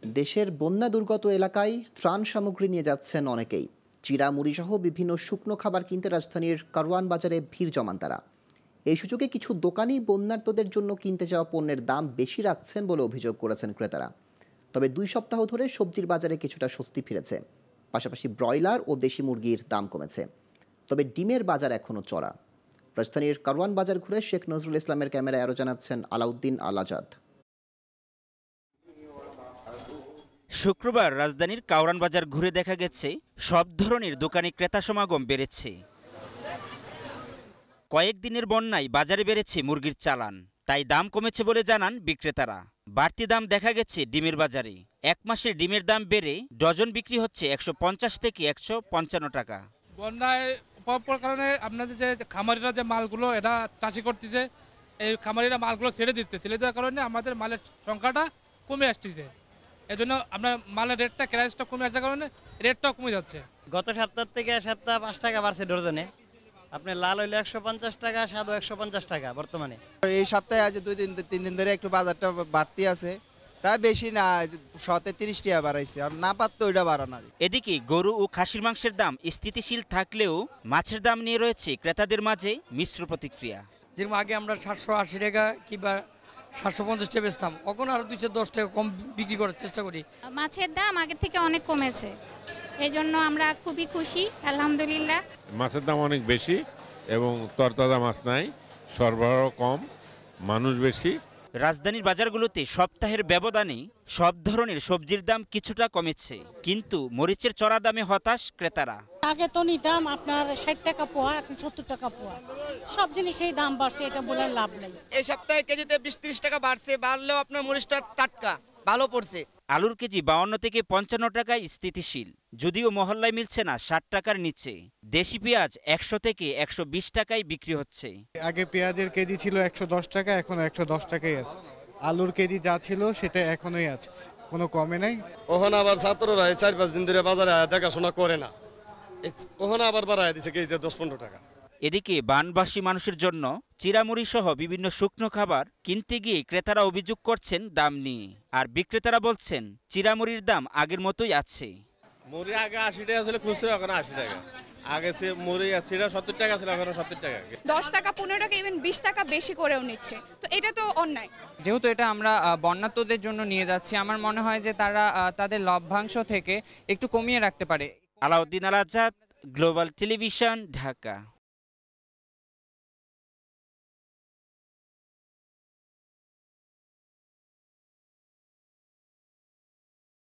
দেশের বন্যা দুর্গত এলাকায় ত্রাণ সামগ্রী নিয়ে যাচ্ছেন অনেকেই। চিড়া মুড়ি সহ বিভিন্ন শুকনো খাবার কিনতে রাজধানীর কারওয়ান বাজারে ভিড় জমান তারা। এই সুযোগে কিছু দোকানি বন্যার্তদের জন্য কিনতে যাওয়া পণ্যের দাম বেশি রাখছেন বলে অভিযোগ করেছেন ক্রেতারা। তবে 2 সপ্তাহ ধরে সবজির বাজারে কিছুটা স্বস্তি ফিরেছে। পাশাপাশি ব্রয়লার ও দেশি মুরগির দাম কমেছে। তবে ডিমের বাজার এখনও চড়া। রাজধানীর কারওয়ান বাজার ঘুরে শেখ নজরুল ইসলামের ক্যামেরায় আরও জানাচ্ছেন আলাউদ্দিন আল আজাদ। শুক্রবার রাজধানীর কারওয়ান বাজার ঘুরে দেখা গেছে সব ধরনের দোকানে ক্রেতা সমাগম বেড়েছে। কয়েকদিনের বন্যায় বাজারে বেড়েছে মুরগির চালান, তাই দাম কমেছে বলে জানান বিক্রেতারা। বাড়তি দাম দেখা গেছে ডিমের বাজারে। 1 মাসের ডিমের দাম বেড়ে ডজন বিক্রি হচ্ছে 150 থেকে 155 টাকা। বন্যায় প্রভাবের কারণে আপনাদের যে খামারিরা যে মালগুলো এরা চাষি করতেছে, এই খামারিরা মালগুলো ছেড়ে দেওয়ার কারণে আমাদের মালের সংখ্যাটা কমে আসতেছে। এই জন্য আপনার মালের রেটটা ক্রাইসটা কমে আসার কারণে রেটটাও কমে যাচ্ছে। গত সপ্তাহ থেকে সপ্তাহ 5 টাকা বাড়ছে ডজনে। আপনার লাল হইলে 150 টাকা, সাদা 150 টাকা বর্তমানে। এই সপ্তাহে আজ 2-3 দিন ধরে একটু বাজারটা বাড়তি আছে, তাই বেশি না, 30 টাকা বাড়াইছে, আর না পারতো ওইটা বাড়ানো। এদিকে গরু ও খাসির মাংসের দাম স্থিতিশীল থাকলেও মাছের দাম নিয়ে রয়েছে ক্রেতাদের মাঝে মিশ্র প্রতিক্রিয়া। যেরকম আগে আমরা 780 টাকা কিংবা 750 টাকা বেচতাম, এখন আরো 210 টাকা কম বিক্রি করার চেষ্টা করি। মাছের দাম আগের থেকে অনেক কমেছে, এই জন্য আমরা খুবই খুশি, আলহামদুলিল্লাহ। মাছের দাম অনেক বেশি এবং তরতাজা মাছ নাই, সরবরাহ কম, মানুষ বেশি। রাজধানীর বাজারগুলোতে সপ্তাহের ব্যবধানে সব ধরনের সবজির দাম কিছুটা কমেছে, কিন্তু মরিচের চড়া দামে হতাশ ক্রেতারা। আগে তো নিতাম আপনার 60 টাকা পোয়া, এখন 70 টাকা পোয়া। সব জিনিসের দাম বাড়ছে, এটা বলে লাভ নেই। এই সপ্তাহে কেজিতে 20-30 টাকা বাড়ছে, বাড়লেও আপনার মরিচটা টাটকা ভালো পড়ছে। আলুর কেজি 52 থেকে 55 টাকায় স্থিতিশীল, যদিও মহল্লায় মিলছে না 60 টাকার নিচে। দেশি পেঁয়াজ 100 থেকে 120 টাকায় বিক্রি হচ্ছে। আগে পেঁয়াজের কেজি ছিল 110 টাকা, এখন 110 টাকাই আছে। আলুর কেজি যা ছিল সেটা এখনোই আছে, কোনো কমে নাই। ওখানে আবার ছাত্ররা 4-5 দিন ধরে বাজারে দেখাশোনা করে না, ওখানে আবার বাড়ায় দিচ্ছে কেজিতে 10-15 টাকা। এদিকে বানবাসী মানুষের জন্য চিড়ামুড়ি সহ বিভিন্ন শুকনো খাবার কিনতে গিয়ে ক্রেতারা অভিযোগ করছেন দাম নিয়ে। আর বিক্রেতারা বলছেন চিড়ামুড়ির দাম আগের মতোই আছে। মুড়ি আগে 80 টাকা ছিল খুচরো, এখন 80 টাকা। আগে সে মুড়ি 70 টাকা ছিল, এখন 70 টাকা। 10 টাকা 15 টাকা ইভেন 20 টাকা বেশি করেও নিচ্ছে, তো এটা তো অন্যায়। যেহেতু এটা আমরা বন্যার্তদের জন্য নিয়ে যাচ্ছি, আমার মনে হয় যে তারা তাদের লভ্যাংশ থেকে একটু কমিয়ে রাখতে পারে। আলাউদ্দিন আল আজাদ, গ্লোবাল টেলিভিশন, ঢাকা।